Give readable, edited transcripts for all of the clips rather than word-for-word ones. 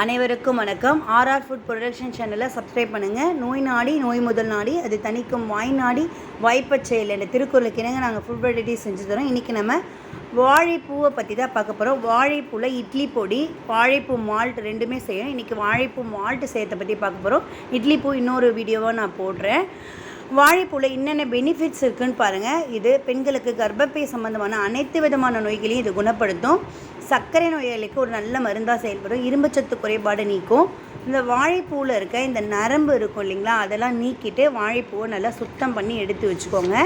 அனைவருக்கும் வணக்கம். RR food production சேனலை சப்ஸ்கிரைப் பண்ணுங்கள். நோய் நாடி நோய் முதல் நாடி அது தணிக்கும் வாய் நாடி வாய்ப்பச் செயல் என்ற திருக்குறளுக்கு இணங்க நாங்கள் ஃபுட் வெரைட்டி செஞ்சு தரோம். இன்றைக்கி நம்ம வாழைப்பூவை பற்றி தான் பார்க்க போகிறோம். வாழைப்பூவில் இட்லி பொடி, வாழைப்பூ மால்ட் ரெண்டுமே செய்யணும். இன்றைக்கி வாழைப்பூ மால்ட் செய்யறதை பற்றி பார்க்க போகிறோம். இட்லி பூ இன்னொரு வீடியோவாக நான் போடுறேன். வாழைப்பூவில் என்னென்ன பெனிஃபிட்ஸ் இருக்குதுன்னு பாருங்கள். இது பெண்களுக்கு கர்ப்பப்பை சம்மந்தமான அனைத்து விதமான நோய்களையும் இது குணப்படுத்தும். சர்க்கரை நோயாளிக்கு ஒரு நல்ல மருந்தாக செயல்படும். இரும்புச்சத்து குறைபாடு நீக்கும். இந்த வாழைப்பூவில் இருக்க இந்த நரம்பு இருக்கும் இல்லைங்களா, அதெல்லாம் நீக்கிட்டு வாழைப்பூவை நல்லா சுத்தம் பண்ணி எடுத்து வச்சுக்கோங்க.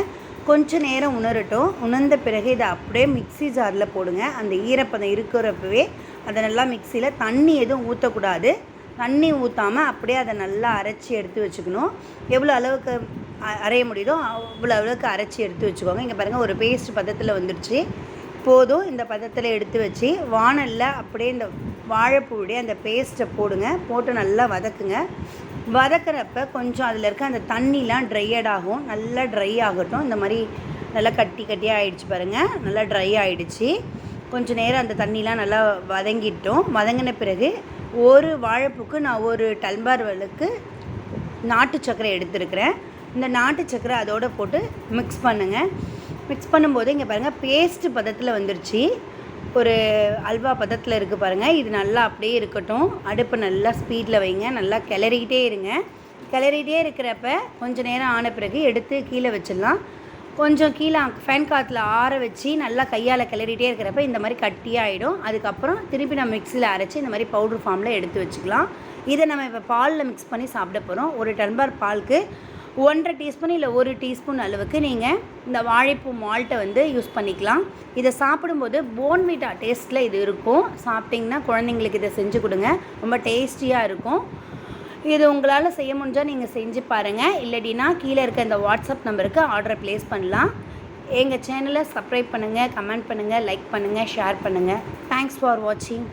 கொஞ்சம் நேரம் உணரட்டும். உணர்ந்த பிறகு இதை அப்படியே மிக்ஸி ஜாரில் போடுங்க. அந்த ஈரப்பதம் இருக்கிறப்பவே அதை நல்லா மிக்சியில் தண்ணி எதுவும் ஊற்றக்கூடாது. தண்ணி ஊற்றாமல் அப்படியே அதை நல்லா அரைச்சி எடுத்து வச்சுக்கணும். எவ்வளோ அளவுக்கு அரைய முடியுதோ அவ்வளோ அளவுக்கு அரைச்சி எடுத்து வச்சுக்கோங்க. இங்கே பாருங்கள், ஒரு பேஸ்ட் பதத்தில் வந்துடுச்சு. போதும். இந்த பதத்தில் எடுத்து வச்சு வாணலில் அப்படியே இந்த வாழைப்பூடைய அந்த பேஸ்ட்டை போடுங்க. போட்டு நல்லா வதக்குங்க. வதக்கிறப்ப கொஞ்சம் அதில் இருக்க அந்த தண்ணிலாம் ட்ரையட் ஆகும். நல்லா ட்ரை ஆகட்டும். இந்த மாதிரி நல்லா கட்டியாக ஆகிடுச்சு பாருங்கள். நல்லா ட்ரை ஆகிடுச்சு. கொஞ்சம் நேரம் அந்த தண்ணிலாம் நல்லா வதங்கிட்டோம். வதங்கின பிறகு ஒரு வாழைப்பூக்கு நான் ஒரு டம்ளர் அளவுக்கு நாட்டு சர்க்கரை எடுத்துருக்கிறேன். இந்த நாட்டு சர்க்கரை அதோடு போட்டு மிக்ஸ் பண்ணுங்கள். மிக்ஸ் பண்ணும்போது இங்கே பாருங்கள், பேஸ்ட்டு பதத்தில் வந்துருச்சு. ஒரு அல்வா பதத்தில் இருக்குது பாருங்கள். இது நல்லா அப்படியே இருக்கட்டும். அடுப்பு நல்லா ஸ்பீடில் வைங்க. நல்லா கிளறிக்கிட்டே இருங்க. கிளறிகிட்டே இருக்கிறப்ப கொஞ்சம் நேரம் ஆன பிறகு எடுத்து கீழே வச்சிடலாம். கொஞ்சம் கீழே ஃபேன் காற்றுல ஆற வச்சு நல்லா கையால் கிளறிகிட்டே இருக்கிறப்ப இந்த மாதிரி கட்டியாக ஆகிடும். அதுக்கப்புறம் திருப்பி நம்ம மிக்ஸியில் அரைச்சி இந்த மாதிரி பவுட்ரு ஃபார்மில் எடுத்து வச்சுக்கலாம். இதை நம்ம இப்போ பாலில் மிக்ஸ் பண்ணி சாப்பிட போகிறோம். ஒரு டம்ளர் பாலுக்கு 1.5 டீஸ்பூன் இல்லை 1 டீஸ்பூன் அளவுக்கு நீங்கள் இந்த வாழைப்பூ மால்ட்டை யூஸ் பண்ணிக்கலாம். இதை சாப்பிடும்போது போன்விட்டா டேஸ்ட்டில் இது இருக்கும். சாப்பிட்டிங்கன்னா குழந்தைங்களுக்கு இதை செஞ்சு கொடுங்க. ரொம்ப டேஸ்டியாக இருக்கும். இது உங்களால் செய்ய முடிஞ்சால் நீங்கள் செஞ்சு பாருங்கள். இல்லைனா கீழே இருக்க இந்த வாட்ஸ்அப் நம்பருக்கு ஆர்டரை ப்ளேஸ் பண்ணலாம். எங்கள் சேனலை சப்ஸ்கிரைப் பண்ணுங்கள், கமெண்ட் பண்ணுங்கள், லைக் பண்ணுங்கள், ஷேர் பண்ணுங்கள். தேங்க்ஸ் ஃபார் வாட்சிங்.